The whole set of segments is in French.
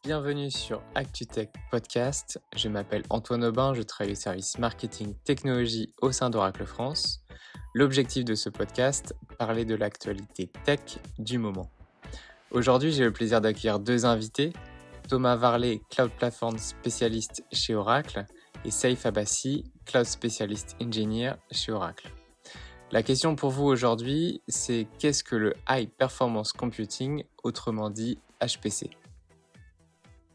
Bienvenue sur ActuTech Podcast. Je m'appelle Antoine Aubin, je travaille au service marketing technologie au sein d'Oracle France. L'objectif de ce podcast, parler de l'actualité tech du moment. Aujourd'hui, j'ai le plaisir d'accueillir deux invités, Thomas Varlet, Cloud Platform spécialiste chez Oracle, et Saïf Abbassi, Cloud Specialist Engineer chez Oracle. La question pour vous aujourd'hui, c'est qu'est-ce que le High Performance Computing, autrement dit HPC ?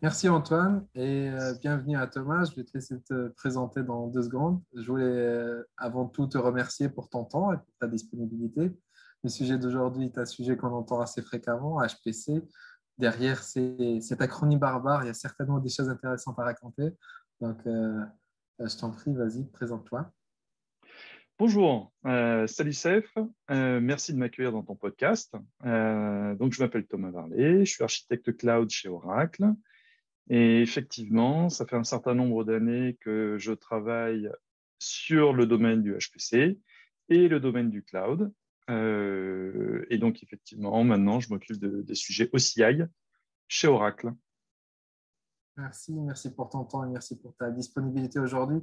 Merci Antoine et bienvenue à Thomas. Je vais te laisser te présenter dans 2 secondes. Je voulais avant tout te remercier pour ton temps et pour ta disponibilité. Le sujet d'aujourd'hui est un sujet qu'on entend assez fréquemment, HPC. Derrière cet acronyme barbare, il y a certainement des choses intéressantes à raconter. Donc, je t'en prie, vas-y, présente-toi. Bonjour, salut Saïf, merci de m'accueillir dans ton podcast. Donc, je m'appelle Thomas Varlet, je suis architecte cloud chez Oracle. Et effectivement, ça fait un certain nombre d'années que je travaille sur le domaine du HPC et le domaine du cloud. Et donc, effectivement, maintenant, je m'occupe des sujets OCI chez Oracle. Merci pour ton temps et merci pour ta disponibilité aujourd'hui.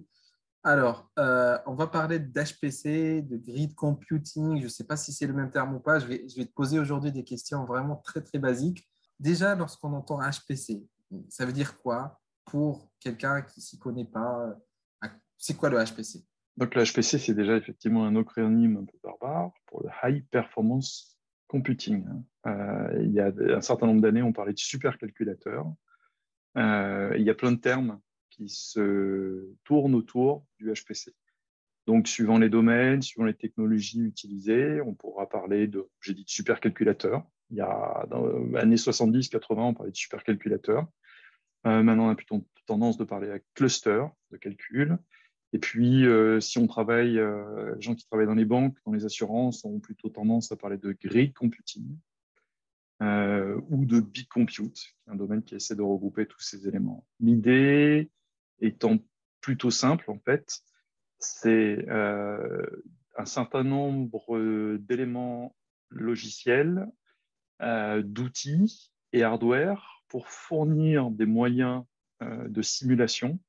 Alors, on va parler d'HPC, de grid computing. Je ne sais pas si c'est le même terme ou pas. Je vais te poser aujourd'hui des questions vraiment très, très basiques. Déjà, lorsqu'on entend HPC, ça veut dire quoi pour quelqu'un qui ne s'y connaît pas? C'est quoi le HPC? Donc, le HPC, c'est déjà effectivement un acronyme un peu barbare pour le High Performance Computing. Il y a un certain nombre d'années, on parlait de supercalculateurs. Il y a plein de termes qui se tournent autour du HPC. Donc, suivant les domaines, suivant les technologies utilisées, on pourra parler j'ai dit de supercalculateurs. Il y a dans les années 70-80, on parlait de supercalculateurs. Maintenant, on a plutôt tendance de parler à cluster de calcul. Et puis, si on travaille, les gens qui travaillent dans les banques, dans les assurances, ont plutôt tendance à parler de grid computing ou de big compute, qui est un domaine qui essaie de regrouper tous ces éléments. L'idée étant plutôt simple, en fait, c'est un certain nombre d'éléments logiciels, d'outils et hardware pour fournir des moyens de simulation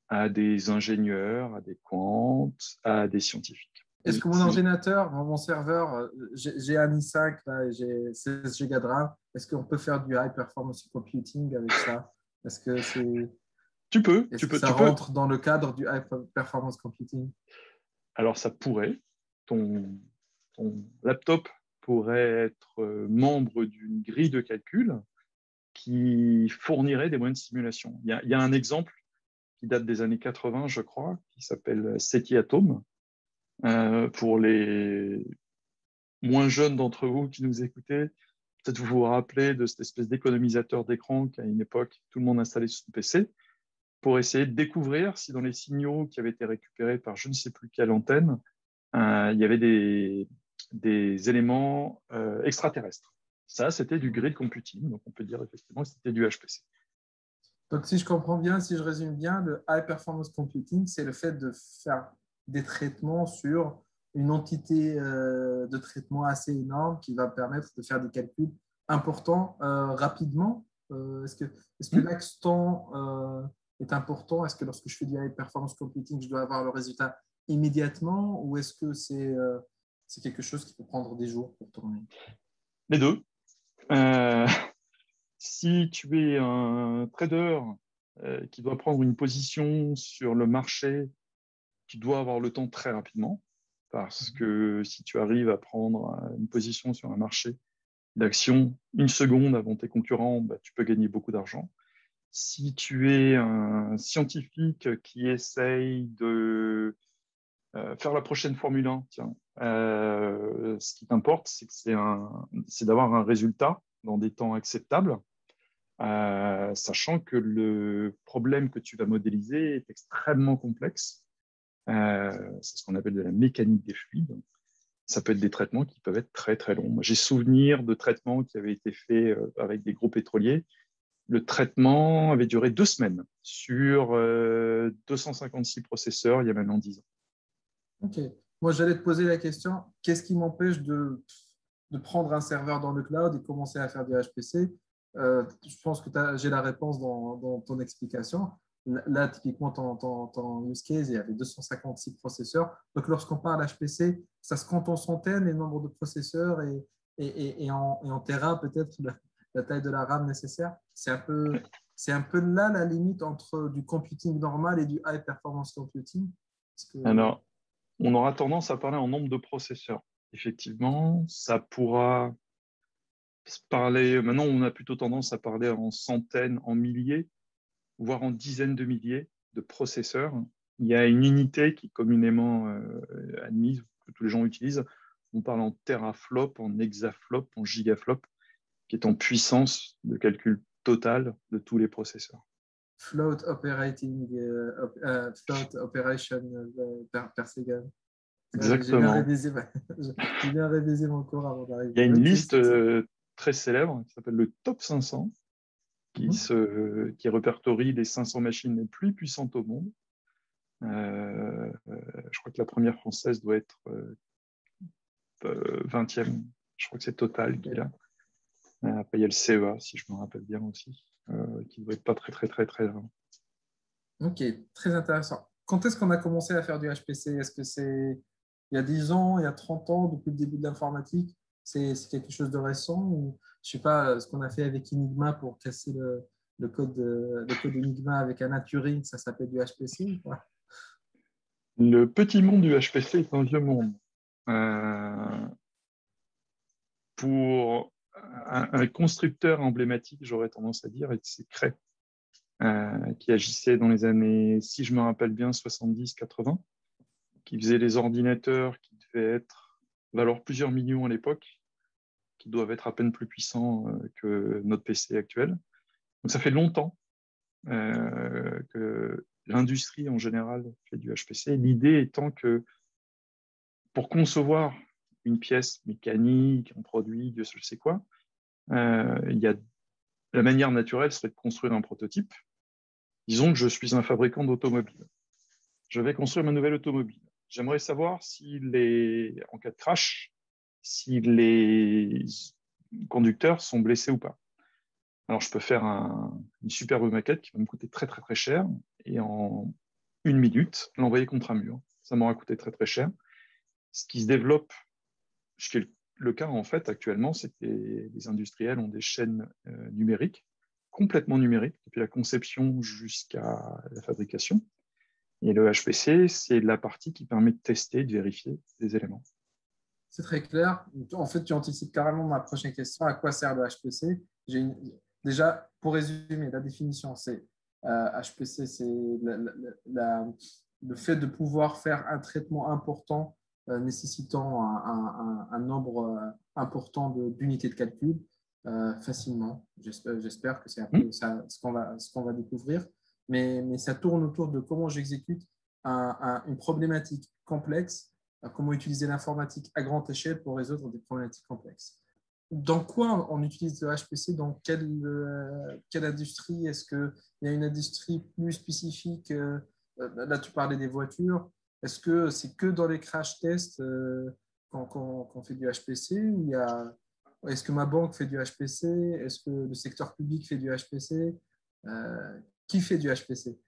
à des ingénieurs, à des quants, à des scientifiques. Est-ce que mon ordinateur, mon serveur, j'ai un i5 là, et j'ai 16 Go de RAM, est-ce qu'on peut faire du high performance computing avec ça? Est-ce que ça rentre dans le cadre du high performance computing? Alors, ça pourrait. Ton laptop pourrait être membre d'une grille de calcul qui fournirait des moyens de simulation. Il y a un exemple qui date des années 80, je crois, qui s'appelle SETI Atom. Pour les moins jeunes d'entre vous qui nous écoutez, peut-être vous vous rappelez de cette espèce d'économisateur d'écran qu'à une époque, tout le monde installait sur son PC pour essayer de découvrir si dans les signaux qui avaient été récupérés par je ne sais plus quelle antenne, il y avait des éléments extraterrestres. Ça, c'était du grid computing, donc on peut dire effectivement que c'était du HPC. Donc, si je comprends bien, si je résume bien, le high performance computing, c'est le fait de faire des traitements sur une entité de traitement assez énorme qui va permettre de faire des calculs importants rapidement. Est-ce que l'axe-temps est important? Est-ce que lorsque je fais du high performance computing, je dois avoir le résultat immédiatement ou est-ce que c'est quelque chose qui peut prendre des jours pour tourner? Les deux. Si tu es un trader qui doit prendre une position sur le marché, tu dois avoir le temps très rapidement, parce que si tu arrives à prendre une position sur un marché d'action 1 seconde avant tes concurrents, bah, tu peux gagner beaucoup d'argent. Si tu es un scientifique qui essaye de faire la prochaine Formule 1, tiens, ce qui t'importe, c'est d'avoir un résultat dans des temps acceptables. Sachant que le problème que tu vas modéliser est extrêmement complexe. C'est ce qu'on appelle de la mécanique des fluides. Ça peut être des traitements qui peuvent être très très longs. Moi, j'ai souvenir de traitements qui avaient été faits avec des gros pétroliers. Le traitement avait duré 2 semaines sur 256 processeurs il y a maintenant 10 ans. Ok. Moi, j'allais te poser la question, qu'est-ce qui m'empêche de prendre un serveur dans le cloud et commencer à faire du HPC? Je pense que j'ai la réponse dans ton explication. Là, typiquement, ton use case, il y avait 256 processeurs. Donc, lorsqu'on parle HPC, ça se compte en centaines, et le nombre de processeurs et en terrain, peut-être la taille de la RAM nécessaire. C'est un peu là la limite entre du computing normal et du high performance computing. Parce que, Alors, on aura tendance à parler en nombre de processeurs. Effectivement, ça pourra se parler. Maintenant, on a plutôt tendance à parler en centaines, en milliers, voire en dizaines de milliers de processeurs. Il y a une unité qui est communément admise, que tous les gens utilisent. On parle en teraflop, en hexaflop, en gigaflop, qui est en puissance de calcul total de tous les processeurs. float operation per second. J'ai bien Exactement. révisé, j'ai bien révisé mon cours avant Il y a d'arriver. une Ok, liste très célèbre qui s'appelle le Top 500, qui répertorie les 500 machines les plus puissantes au monde. Je crois que la première française doit être 20e. Je crois que c'est Total qui est là. Après, il y a le CEA, si je me rappelle bien aussi, qui doit être pas très, très, très, très loin. Ok, très intéressant. Quand est-ce qu'on a commencé à faire du HPC? Est-ce que c'est il y a 10 ans, il y a 30 ans, depuis le début de l'informatique? C'est quelque chose de récent ou je sais pas ce qu'on a fait avec Enigma pour casser le code Enigma avec un Turing, ça s'appelle du HPC ou pas? Le petit monde du HPC est un vieux monde. Euh, pour un constructeur emblématique, j'aurais tendance à dire, c'est Cray, qui agissait dans les années, si je me rappelle bien, 70-80, qui faisait les ordinateurs qui devaient valoir plusieurs millions à l'époque, qui doivent être à peine plus puissants que notre PC actuel. Donc ça fait longtemps que l'industrie en général fait du HPC. L'idée étant que pour concevoir une pièce mécanique, un produit, Dieu seul sait quoi, la manière naturelle serait de construire un prototype. Disons que je suis un fabricant d'automobiles. Je vais construire ma nouvelle automobile. J'aimerais savoir en cas de crash, si les conducteurs sont blessés ou pas. Alors, je peux faire une superbe maquette qui va me coûter très, très, très cher et en 1 minute, l'envoyer contre un mur. Ça m'aura coûté très, très cher. Ce qui se développe, ce qui est le cas en fait actuellement, c'est que les industriels ont des chaînes numériques, complètement numériques, depuis la conception jusqu'à la fabrication. Et le HPC, c'est la partie qui permet de tester, de vérifier des éléments. C'est très clair. En fait, tu anticipes carrément ma prochaine question. À quoi sert le HPC? Déjà, pour résumer, la définition, c'est HPC, c'est le fait de pouvoir faire un traitement important nécessitant un nombre important d'unités de calcul facilement. J'espère que c'est un peu ça, ce qu'on va découvrir. Mais ça tourne autour de comment j'exécute une problématique complexe, comment utiliser l'informatique à grande échelle pour résoudre des problématiques complexes. Dans quoi on utilise le HPC? Dans quelle industrie? Est-ce qu'il y a une industrie plus spécifique? Là, tu parlais des voitures. Est-ce que c'est que dans les crash tests qu'on fait du HPC? Est-ce que ma banque fait du HPC? Est-ce que le secteur public fait du HPC? Qui fait du HPC?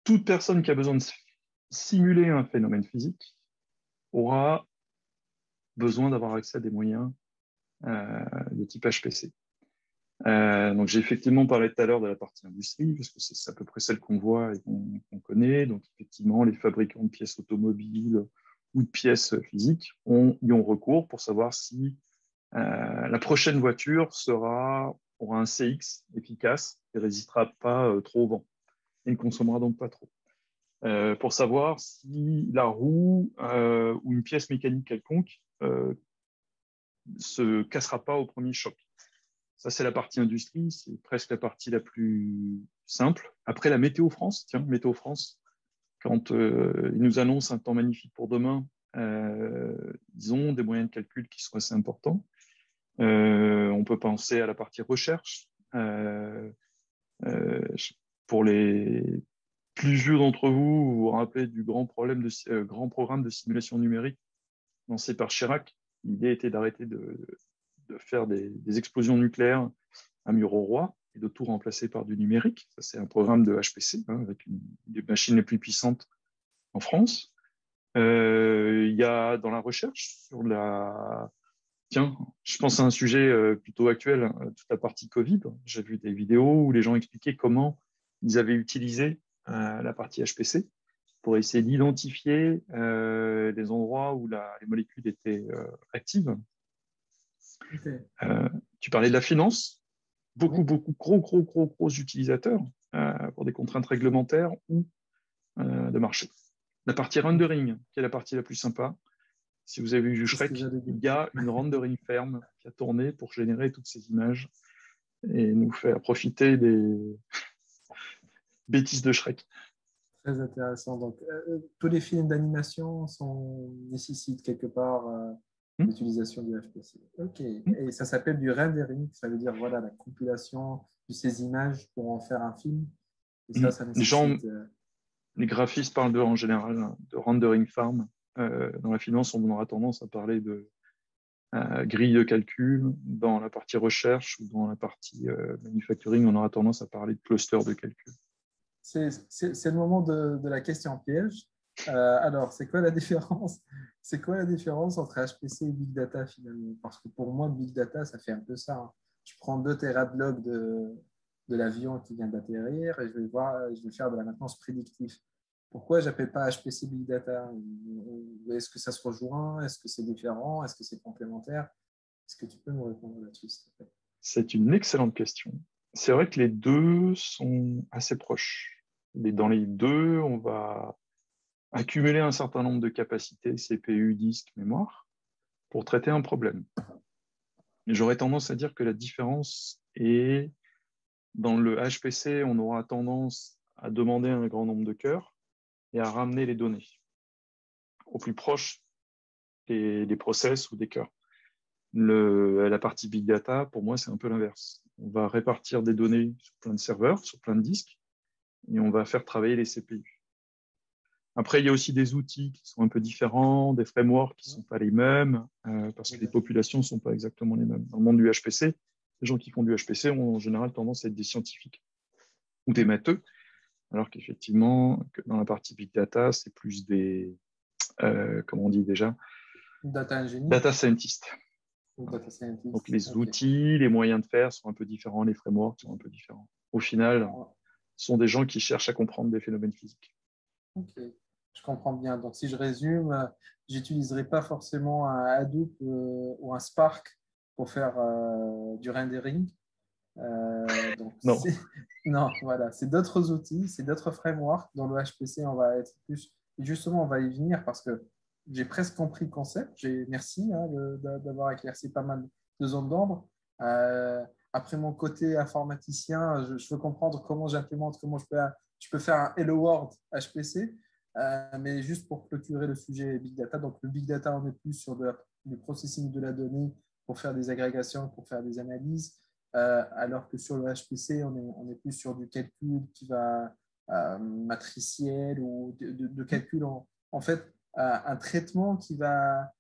Toute personne qui a besoin de simuler un phénomène physique aura besoin d'avoir accès à des moyens de type HPC. Donc j'ai effectivement parlé tout à l'heure de la partie industrie, parce que c'est à peu près celle qu'on voit et qu'on connaît. Donc effectivement, les fabricants de pièces automobiles ou de pièces physiques y ont recours pour savoir si la prochaine voiture aura un CX efficace et ne résistera pas trop au vent et ne consommera donc pas trop. Pour savoir si la roue ou une pièce mécanique quelconque se cassera pas au premier choc. Ça, c'est la partie industrie, c'est presque la partie la plus simple. Après, la Météo France, Météo France, quand ils nous annoncent un temps magnifique pour demain, ils ont des moyens de calcul qui sont assez importants. On peut penser à la partie recherche. Pour les plus vieux d'entre vous, vous vous rappelez du grand programme de simulation numérique lancé par Chirac. L'idée était d'arrêter de faire des explosions nucléaires un mur au roi et de tout remplacer par du numérique. Ça, c'est un programme de HPC, avec une des machines les plus puissantes en France. Il y a dans la recherche sur la... Tiens, je pense à un sujet plutôt actuel, toute la partie Covid. J'ai vu des vidéos où les gens expliquaient comment ils avaient utilisé la partie HPC pour essayer d'identifier les endroits où les molécules étaient actives. Okay. Tu parlais de la finance. Oui. Beaucoup, gros utilisateurs pour des contraintes réglementaires ou de marché. La partie rendering, qui est la partie la plus sympa. Si vous avez vu Shrek, il y a une rendering ferme qui a tourné pour générer toutes ces images et nous faire profiter des bêtises de Shrek. Très intéressant. Donc, tous les films d'animation nécessitent quelque part l'utilisation du HPC. OK. Et ça s'appelle du rendering. Ça veut dire, voilà, la compilation de ces images pour en faire un film. Et ça nécessite... Les graphistes parlent en général de rendering farm. Dans la finance, on aura tendance à parler de grille de calcul. Dans la partie recherche ou dans la partie manufacturing, on aura tendance à parler de cluster de calcul. C'est le moment de la question piège. Alors, c'est quoi la différence? C'est quoi la différence entre HPC et Big Data finalement? Parce que pour moi, Big Data, ça fait un peu ça. Je prends 2 Tera de log de l'avion qui vient d'atterrir et je vais faire de la maintenance prédictive. Pourquoi je n'appelle pas HPC Big Data? Est-ce que ça se rejoint? Est-ce que c'est différent? Est-ce que c'est complémentaire? Est-ce que tu peux nous répondre là-dessus, s'il te plaît? C'est une excellente question. C'est vrai que les deux sont assez proches. Mais dans les deux, on va accumuler un certain nombre de capacités, CPU, disque, mémoire, pour traiter un problème. Mais j'aurais tendance à dire que la différence est dans le HPC, on aura tendance à demander un grand nombre de cœurs et à ramener les données au plus proche des process ou des cœurs. La partie Big Data, pour moi, c'est un peu l'inverse. On va répartir des données sur plein de serveurs, sur plein de disques, et on va faire travailler les CPU. Après, il y a aussi des outils qui sont un peu différents, des frameworks qui ne sont pas les mêmes, parce que les populations ne sont pas exactement les mêmes. Dans le monde du HPC, les gens qui font du HPC ont en général tendance à être des scientifiques ou des matheux, alors qu'effectivement, dans la partie Big Data, c'est plus des, comment on dit déjà, data scientists. Donc les outils, les moyens de faire sont un peu différents, les frameworks sont un peu différents. Au final, ce sont des gens qui cherchent à comprendre des phénomènes physiques. Ok, je comprends bien. Donc si je résume, j'utiliserai pas forcément un Hadoop ou un Spark pour faire du rendering. Donc non. Non, voilà, c'est d'autres outils, c'est d'autres frameworks. Dans le HPC, on va être plus... Justement, on va y venir parce que j'ai presque compris le concept. Merci d'avoir éclairci pas mal de zones d'ombre. Après mon côté informaticien, je veux comprendre comment j'implémente, comment je peux faire un Hello World HPC. Mais juste pour clôturer le sujet Big Data. Donc, le Big Data, on est plus sur du processing de la donnée pour faire des agrégations, pour faire des analyses. Alors que sur le HPC, on est plus sur du calcul qui va matriciel ou de calcul en fait un traitement qui va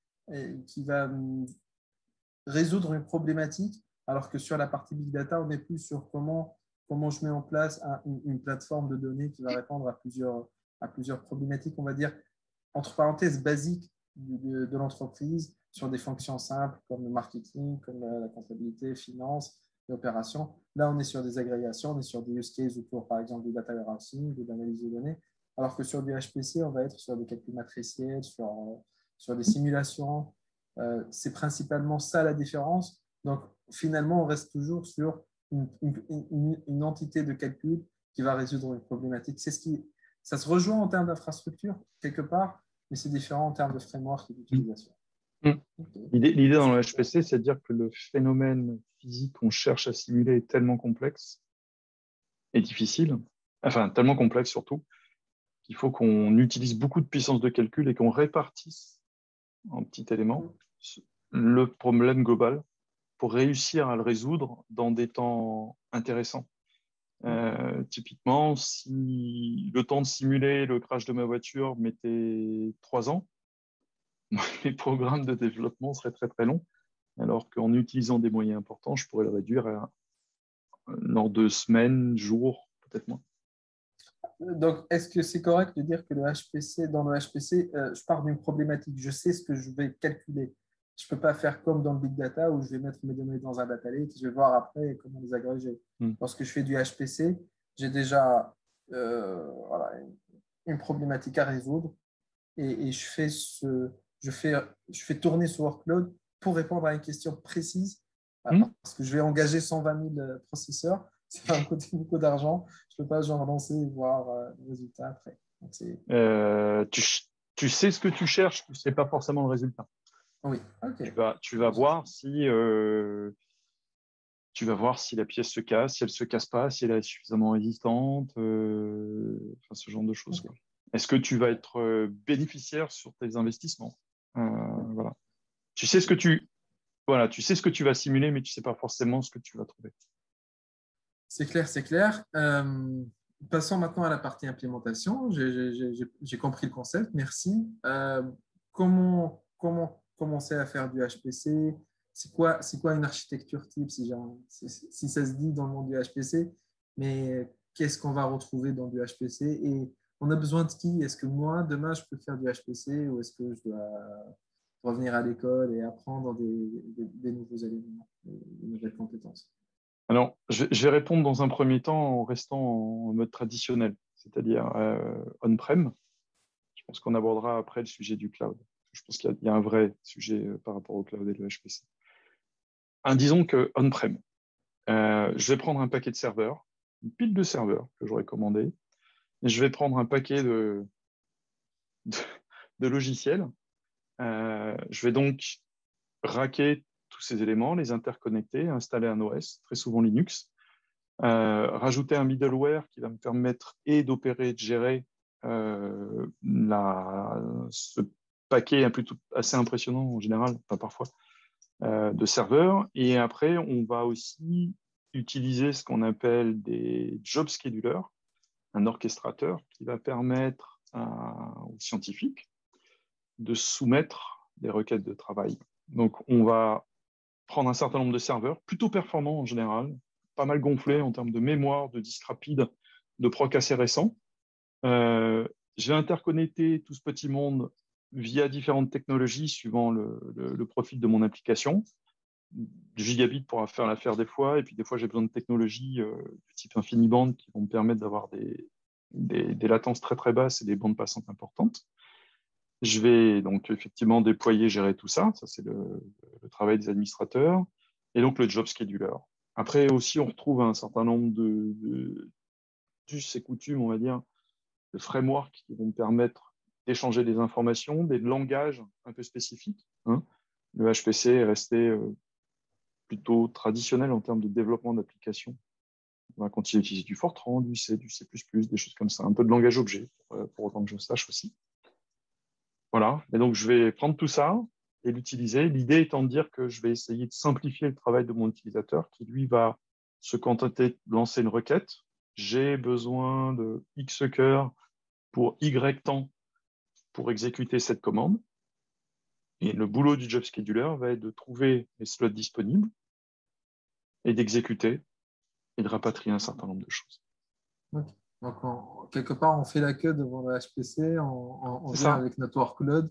résoudre une problématique, alors que sur la partie Big Data, on est plus sur comment je mets en place une plateforme de données qui va répondre à plusieurs problématiques, on va dire, entre parenthèses, basiques de l'entreprise sur des fonctions simples comme le marketing, comme la comptabilité, finance, l'opération. Là, on est sur des agrégations, on est sur des use cases autour, par exemple, du data warehousing, de l'analyse de données, alors que sur du HPC, on va être sur des calculs matriciels, sur des simulations. C'est principalement ça la différence. Donc, finalement, on reste toujours sur une entité de calcul qui va résoudre une problématique. Ça se rejoint en termes d'infrastructure, quelque part, mais c'est différent en termes de framework et d'utilisation. Okay. L'idée dans le HPC, c'est de dire que le phénomène physique qu'on cherche à simuler est tellement complexe et difficile, enfin tellement complexe surtout, qu'il faut qu'on utilise beaucoup de puissance de calcul et qu'on répartisse en petits éléments le problème global pour réussir à le résoudre dans des temps intéressants. Typiquement, si le temps de simuler le crash de ma voiture mettait 3 ans, les programmes de développement seraient très très longs, alors qu'en utilisant des moyens importants, je pourrais le réduire dans 2 semaines, jours, peut-être moins. Donc, est-ce que c'est correct de dire que dans le HPC, je pars d'une problématique, je sais ce que je vais calculer. Je ne peux pas faire comme dans le big data où je vais mettre mes données dans un data lake et je vais voir après comment les agréger. Lorsque je fais du HPC, j'ai déjà voilà, une problématique à résoudre et je fais tourner ce workload pour répondre à une question précise parce que je vais engager 120 000 processeurs. Ça va me coûter beaucoup d'argent. Je ne peux pas genre lancer et voir le résultat après. Donc, tu sais ce que tu cherches, tu ne sais pas forcément le résultat. oui, ok. Tu vas voir si la pièce se casse, si elle ne se casse pas, si elle est suffisamment résistante, enfin, ce genre de choses. Okay. Quoi. Est-ce que tu vas être bénéficiaire sur tes investissements? Voilà. Tu sais ce que tu vas simuler, mais tu ne sais pas forcément ce que tu vas trouver. C'est clair, c'est clair. Passons maintenant à la partie implémentation. J'ai compris le concept, merci. Comment commencer à faire du HPC? C'est quoi une architecture type si ça se dit dans le monde du HPC? Mais qu'est-ce qu'on va retrouver dans du HPC? Et on a besoin de qui? Est-ce que moi, demain, je peux faire du HPC ou est-ce que je dois revenir à l'école et apprendre des nouveaux éléments, des nouvelles compétences? Alors, je vais répondre dans un premier temps en restant en mode traditionnel, c'est-à-dire on-prem. Je pense qu'on abordera après le sujet du cloud. Je pense qu'il y a un vrai sujet par rapport au cloud et le HPC. Disons que on-prem, je vais prendre un paquet de serveurs, une pile de serveurs que j'aurais commandé, et je vais prendre un paquet de logiciels. Je vais donc racker tous ces éléments, les interconnecter, installer un OS, très souvent Linux, rajouter un middleware qui va me permettre d'opérer et de gérer ce paquet plutôt assez impressionnant en général, pas parfois, de serveurs. Et après, on va aussi utiliser ce qu'on appelle des job schedulers, un orchestrateur qui va permettre aux scientifiques de soumettre des requêtes de travail. Donc, on va prendre un certain nombre de serveurs, plutôt performants en général, pas mal gonflés en termes de mémoire, de disque rapide, de proc assez récent. Je vais interconnecter tout ce petit monde via différentes technologies suivant le profil de mon application. Du gigabit pourra faire l'affaire des fois, et puis des fois j'ai besoin de technologies du type InfiniBand qui vont me permettre d'avoir des latences très très basses et des bandes passantes importantes. Je vais donc effectivement déployer, gérer tout ça. Ça, c'est le travail des administrateurs. Et donc, le job scheduler. Après aussi, on retrouve un certain nombre d'us et coutumes, on va dire, de frameworks qui vont me permettre d'échanger des informations, des langages un peu spécifiques. Le HPC est resté plutôt traditionnel en termes de développement d'applications. On va continuer d'utiliser du Fortran, du C, du C++, des choses comme ça. Un peu de langage objet, pour autant que je sache aussi. Voilà, et donc je vais prendre tout ça et l'utiliser. L'idée étant de dire que je vais essayer de simplifier le travail de mon utilisateur qui, lui, va se contenter de lancer une requête. J'ai besoin de X cœurs pour Y temps pour exécuter cette commande. Et le boulot du job scheduler va être de trouver les slots disponibles et d'exécuter et de rapatrier un certain nombre de choses. Okay. Donc, quelque part, on fait la queue devant le HPC, on vient avec notre workload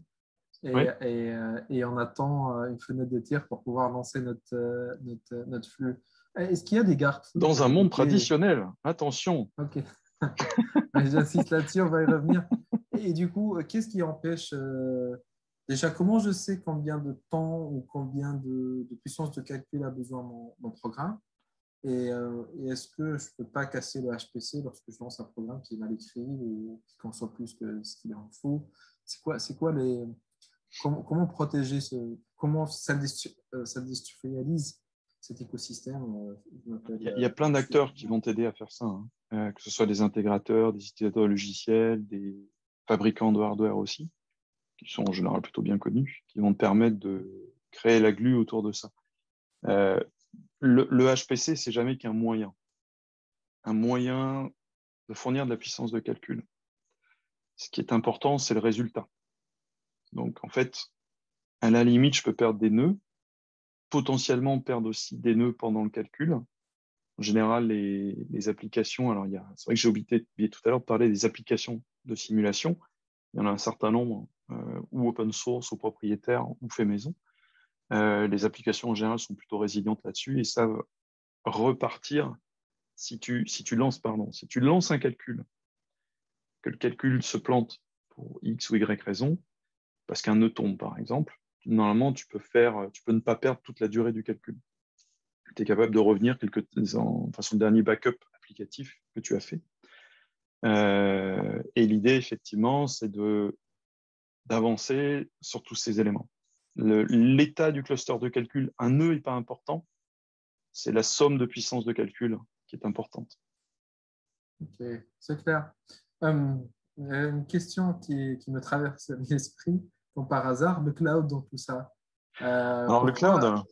et on attend une fenêtre de tir pour pouvoir lancer notre flux. Est-ce qu'il y a des garde-fous dans un monde traditionnel, attention. Ok, j'insiste là-dessus, on va y revenir. Et du coup, qu'est-ce qui empêche déjà, comment je sais combien de temps ou combien de puissance de calcul a besoin mon programme? Et est-ce que je ne peux pas casser le HPC lorsque je lance un programme qui est mal écrit ou qui conçoit plus que ce qu'il en faut? C'est quoi comment protéger comment ça déstructuralise cet écosystème? Il y a plein d'acteurs qui vont t'aider à faire ça, que ce soit des intégrateurs, des utilisateurs logiciels, des fabricants de hardware aussi, qui sont en général plutôt bien connus, qui vont te permettre de créer la glue autour de ça. Le HPC, c'est jamais qu'un moyen de fournir de la puissance de calcul. Ce qui est important, c'est le résultat. Donc, en fait, à la limite, je peux perdre des nœuds, potentiellement perdre aussi des nœuds pendant le calcul, En général, les applications, alors c'est vrai que j'ai oublié tout à l'heure de parler des applications de simulation. Il y en a un certain nombre, ou open source, ou propriétaires, ou fait maison. Les applications en général sont plutôt résilientes là-dessus et savent repartir si tu lances un calcul, que le calcul se plante pour X ou Y raison, parce qu'un nœud tombe par exemple, normalement tu peux ne pas perdre toute la durée du calcul. Tu es capable de revenir sur le dernier backup applicatif que tu as fait. Et l'idée, effectivement, c'est d'avancer sur tous ces éléments. L'état du cluster de calcul, un nœud n'est pas important, c'est la somme de puissance de calcul qui est importante. Ok, c'est clair. Une question qui me traverse l'esprit, comme par hasard, le cloud dans tout ça. Alors, le cloud,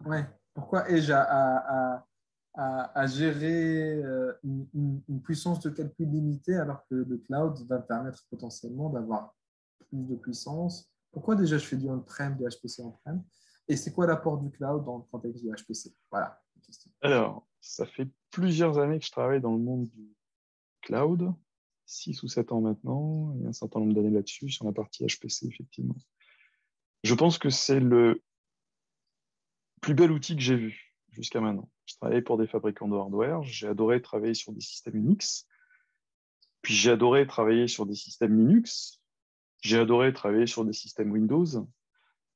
Ouais, pourquoi ai-je à gérer une puissance de calcul limitée alors que le cloud va me permettre potentiellement d'avoir plus de puissance? Pourquoi déjà je fais du on-prem, du HPC on-prem? Et c'est quoi l'apport du cloud dans le contexte du HPC? Voilà, la question. alors, ça fait plusieurs années que je travaille dans le monde du cloud, 6 ou 7 ans maintenant, et un certain nombre d'années là-dessus, sur la partie HPC, effectivement. Je pense que c'est le plus bel outil que j'ai vu jusqu'à maintenant. Je travaillais pour des fabricants de hardware, j'ai adoré travailler sur des systèmes Unix, puis j'ai adoré travailler sur des systèmes Linux, j'ai adoré travailler sur des systèmes Windows,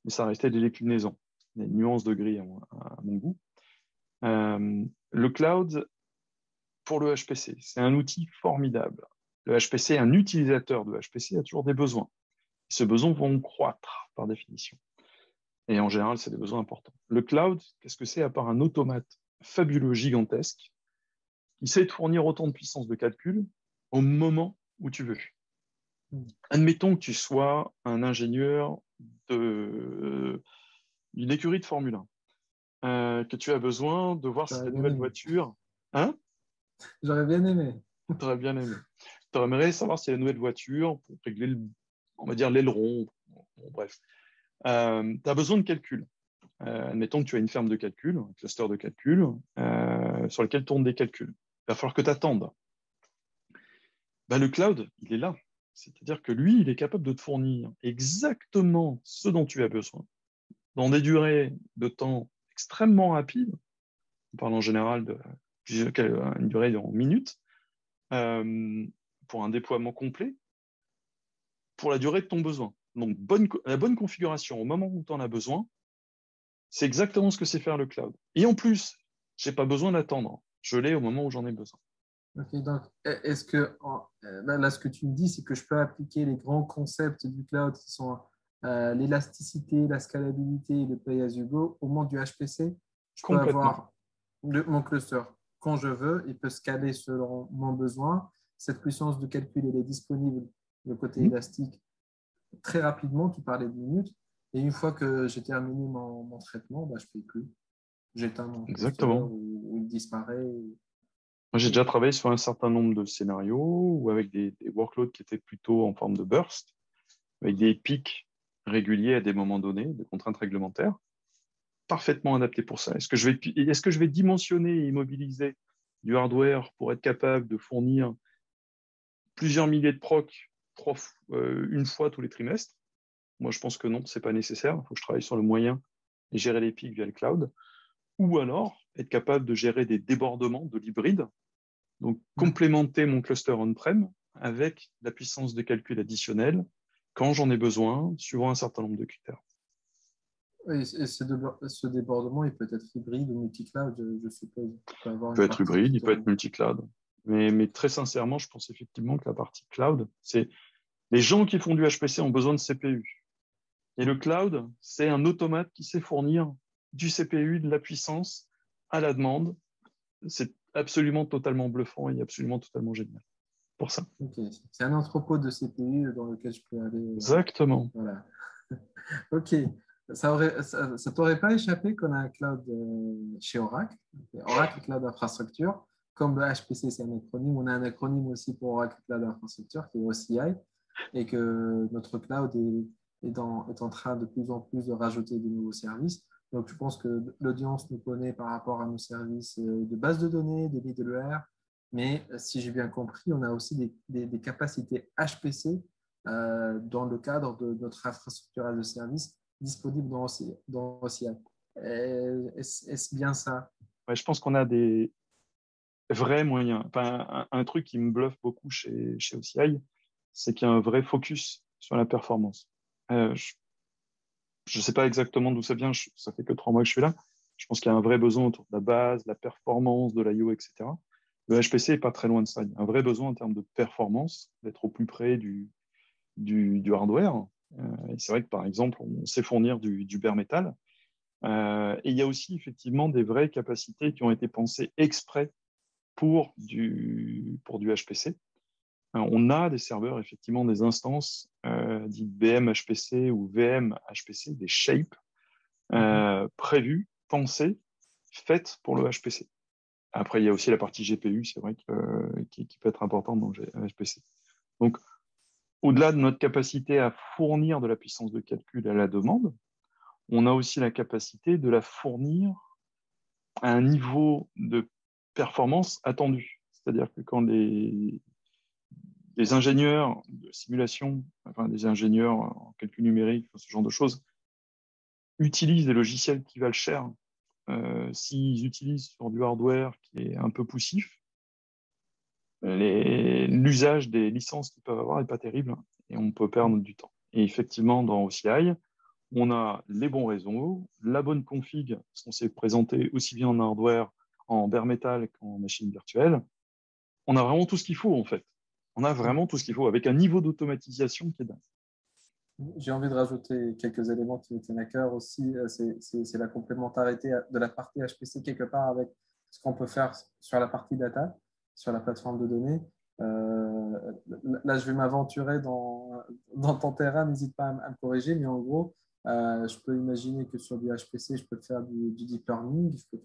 mais ça restait des déclinaisons, des nuances de gris à mon goût. Le cloud, pour le HPC, c'est un outil formidable. Le HPC, un utilisateur de HPC a toujours des besoins. Ces besoins vont croître par définition. Et en général, c'est des besoins importants. Le cloud, qu'est-ce que c'est à part un automate fabuleux, gigantesque, qui sait te fournir autant de puissance de calcul au moment où tu veux. Admettons que tu sois un ingénieur d'une écurie de Formule 1, que tu as besoin de voir si la nouvelle voiture... Hein? J'aurais bien aimé. Tu aurais bien aimé. Tu aimerais savoir si la nouvelle voiture, pour régler, on va dire, l'aileron, bon, bref, tu as besoin de calcul. Admettons que tu as une ferme de calcul, un cluster de calcul, sur lequel tournent des calculs. Il va falloir que tu attendes. Ben, le cloud, il est là. C'est-à-dire que lui, il est capable de te fournir exactement ce dont tu as besoin, dans des durées de temps extrêmement rapides. On parle en général d'une durée en minutes, pour un déploiement complet, pour la durée de ton besoin. Donc, la bonne configuration au moment où tu en as besoin, c'est exactement ce que sait faire le cloud. Et en plus, je n'ai pas besoin d'attendre. Je l'ai au moment où j'en ai besoin. Ok, donc, est-ce que là, ce que tu me dis, c'est que je peux appliquer les grands concepts du cloud qui sont l'élasticité, la scalabilité et le pay as you go au monde du HPC? Je peux Complètement. avoir mon cluster quand je veux, il peut scaler selon mon besoin. Cette puissance de calcul, elle est disponible, le côté élastique, très rapidement. Tu parlais de minutes. Et une fois que j'ai terminé mon traitement, bah, je ne paye plus. J'éteins mon cluster Exactement. ou il disparaît. Moi, j'ai déjà travaillé sur un certain nombre de scénarios ou avec des workloads qui étaient plutôt en forme de burst, avec des pics réguliers à des moments donnés, des contraintes réglementaires, parfaitement adaptés pour ça. Est-ce que je vais dimensionner et immobiliser du hardware pour être capable de fournir plusieurs milliers de procs une fois tous les trimestres? Moi, je pense que non, ce n'est pas nécessaire. Il faut que je travaille sur le moyen et gérer les pics via le cloud. Ou alors, être capable de gérer des débordements de l'hybride, donc complémenter mon cluster on-prem avec la puissance de calcul additionnelle quand j'en ai besoin, suivant un certain nombre de critères. Et ce débordement, il peut être hybride ou multi-cloud, je suppose. Il peut être hybride, il peut être multi-cloud. Mais très sincèrement, je pense effectivement que la partie cloud, c'est les gens qui font du HPC ont besoin de CPU. Et le cloud, c'est un automate qui sait fournir du CPU, de la puissance à la demande. C'est absolument totalement bluffant et absolument totalement génial pour ça. Ok, c'est un entrepôt de CPU dans lequel je peux aller. Exactement. Voilà. Ok, ça t'aurait pas échappé qu'on a un cloud chez Oracle, Oracle Cloud Infrastructure, comme le HPC c'est un acronyme, on a un acronyme aussi pour Oracle Cloud Infrastructure qui est OCI, et que notre cloud est en train de plus en plus de rajouter de nouveaux services. Donc, je pense que l'audience nous connaît par rapport à nos services de base de données, de middleware. Mais si j'ai bien compris, on a aussi des capacités HPC dans le cadre de notre infrastructure as a service disponible dans OCI. Est-ce bien ça? Ouais, je pense qu'on a des vrais moyens. Enfin, un truc qui me bluffe beaucoup chez OCI, c'est qu'il y a un vrai focus sur la performance. Je ne sais pas exactement d'où ça vient, ça fait que 3 mois que je suis là. Je pense qu'il y a un vrai besoin autour de la base, la performance, de l'IO, etc. Le HPC n'est pas très loin de ça. Il y a un vrai besoin en termes de performance, d'être au plus près du hardware. Et c'est vrai que, par exemple, on sait fournir du bare metal. Et il y a aussi effectivement des vraies capacités qui ont été pensées exprès pour du HPC. On a des serveurs, effectivement, des instances dites BM HPC ou VM HPC, des shapes prévues, pensées, faites pour le HPC. Après, il y a aussi la partie GPU, c'est vrai, qui peut être importante dans le HPC. Donc, au-delà de notre capacité à fournir de la puissance de calcul à la demande, on a aussi la capacité de la fournir à un niveau de performance attendu. C'est-à-dire que quand les ingénieurs de simulation, enfin des ingénieurs en calcul numérique, ce genre de choses, utilisent des logiciels qui valent cher, s'ils utilisent sur du hardware qui est un peu poussif, l'usage des licences qu'ils peuvent avoir n'est pas terrible et on peut perdre du temps. Et effectivement, dans OCI, on a les bons réseaux, la bonne config, parce qu'on s'est présenté aussi bien en hardware, en bare metal qu'en machine virtuelle. On a vraiment tout ce qu'il faut, en fait. On a vraiment tout ce qu'il faut, avec un niveau d'automatisation qui est dingue. J'ai envie de rajouter quelques éléments qui me tiennent à cœur aussi. C'est la complémentarité de la partie HPC quelque part avec ce qu'on peut faire sur la partie data, sur la plateforme de données. Là, je vais m'aventurer dans ton terrain, n'hésite pas à me corriger, mais en gros, je peux imaginer que sur du HPC, je peux faire du deep learning, je peux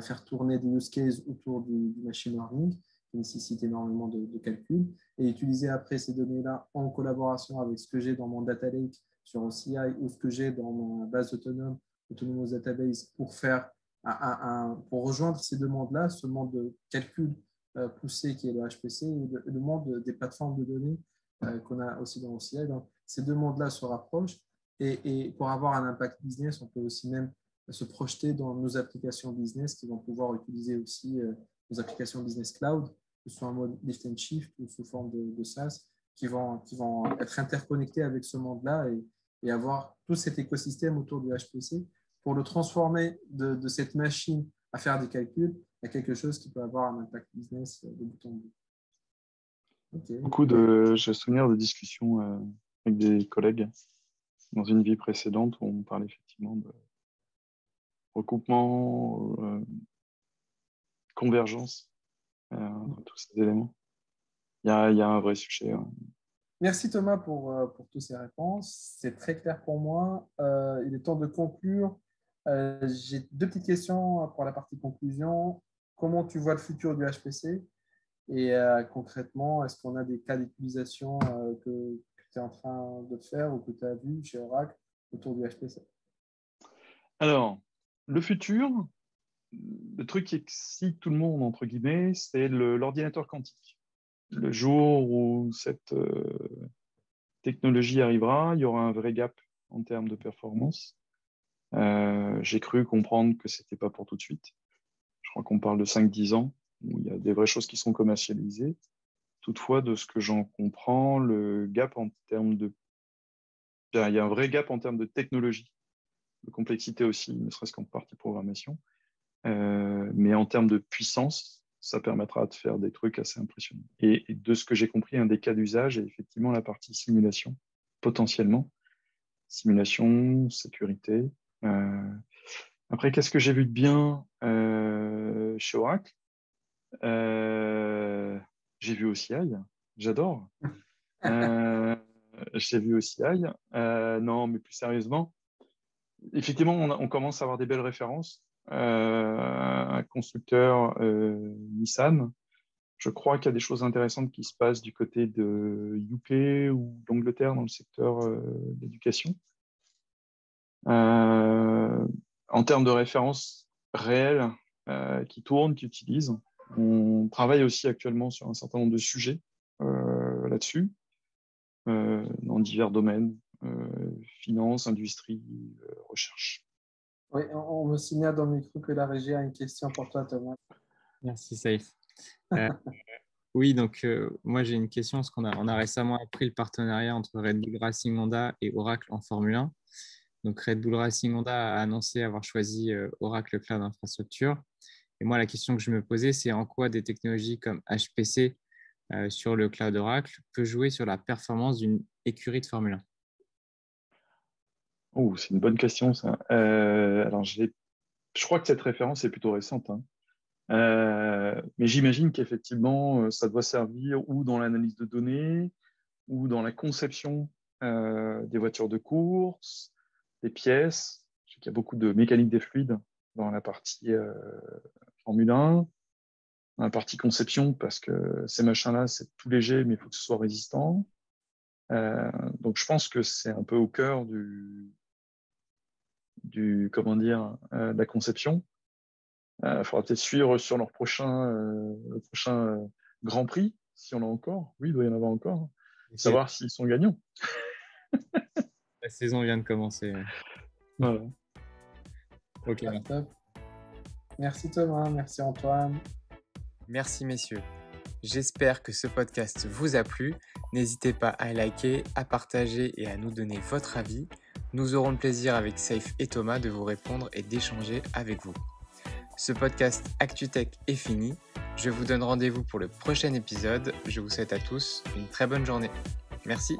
faire tourner des use cases autour du machine learning qui nécessite énormément de calculs et utiliser après ces données-là en collaboration avec ce que j'ai dans mon data lake sur OCI ou ce que j'ai dans ma base Autonomous Database pour pour rejoindre ces deux mondes-là, ce monde de calcul poussé qui est le HPC et le monde des plateformes de données qu'on a aussi dans OCI. Donc, ces deux mondes-là se rapprochent et pour avoir un impact business, on peut aussi même se projeter dans nos applications business qui vont pouvoir utiliser aussi nos applications business cloud, que ce soit en mode lift and shift ou sous forme de SaaS, qui vont être interconnectés avec ce monde-là et avoir tout cet écosystème autour du HPC pour le transformer de cette machine à faire des calculs à quelque chose qui peut avoir un impact business de bout en bout. Okay. J'ai souvenir de discussions avec des collègues dans une vie précédente où on parlait effectivement de recoupement, convergence entre tous ces éléments. Il y a un vrai sujet. Merci Thomas pour toutes ces réponses. C'est très clair pour moi. Il est temps de conclure. J'ai deux petites questions pour la partie conclusion. Comment tu vois le futur du HPC? Et concrètement, est-ce qu'on a des cas d'utilisation que tu es en train de faire ou que tu as vu chez Oracle autour du HPC? Alors, le futur, le truc qui excite tout le monde, entre guillemets, c'est l'ordinateur quantique. Le jour où cette technologie arrivera, il y aura un vrai gap en termes de performance. J'ai cru comprendre que ce n'était pas pour tout de suite. Je crois qu'on parle de 5-10 ans, où il y a des vraies choses qui sont commercialisées. Toutefois, de ce que j'en comprends, le gap en termes de... Il y a un vrai gap en termes de technologie, de complexité aussi, ne serait-ce qu'en partie programmation. Mais en termes de puissance, ça permettra de faire des trucs assez impressionnants. Et de ce que j'ai compris, un des cas d'usage est effectivement la partie simulation, potentiellement. Simulation, sécurité. Après, qu'est-ce que j'ai vu de bien chez Oracle? J'ai vu OCI, j'adore. J'ai vu OCI. Non, mais plus sérieusement, effectivement, on commence à avoir des belles références. Un constructeur Nissan. Je crois qu'il y a des choses intéressantes qui se passent du côté de UK ou d'Angleterre dans le secteur d'éducation. En termes de références réelles qui tournent, qui utilisent, on travaille aussi actuellement sur un certain nombre de sujets là-dessus, dans divers domaines, finance, industrie, recherche. Oui, on me signale dans le micro que la régie a une question pour toi, Thomas. Merci, Saïf. Oui, donc moi j'ai une question parce on a récemment appris le partenariat entre Red Bull Racing Honda et Oracle en Formule 1. Donc Red Bull Racing Honda a annoncé avoir choisi Oracle Cloud Infrastructure. Et moi, la question que je me posais, c'est en quoi des technologies comme HPC sur le cloud Oracle peut jouer sur la performance d'une écurie de Formule 1. Oh, c'est une bonne question, ça. Alors, je crois que cette référence est plutôt récente, hein. Mais j'imagine qu'effectivement, ça doit servir ou dans l'analyse de données, ou dans la conception des voitures de course, des pièces. Je sais qu'il y a beaucoup de mécanique des fluides dans la partie Formule 1, dans la partie conception, parce que ces machins-là, c'est tout léger, mais il faut que ce soit résistant. Donc, je pense que c'est un peu au cœur de la conception. Il faudra peut-être suivre sur le prochain Grand Prix, si on a encore. Oui, il doit y en avoir encore. Savoir s'ils sont gagnants. La saison vient de commencer. Voilà. Ok. Merci Thomas, merci Antoine. Merci messieurs. J'espère que ce podcast vous a plu. N'hésitez pas à liker, à partager et à nous donner votre avis. Nous aurons le plaisir avec Saïf et Thomas de vous répondre et d'échanger avec vous. Ce podcast ActuTech est fini. Je vous donne rendez-vous pour le prochain épisode. Je vous souhaite à tous une très bonne journée. Merci.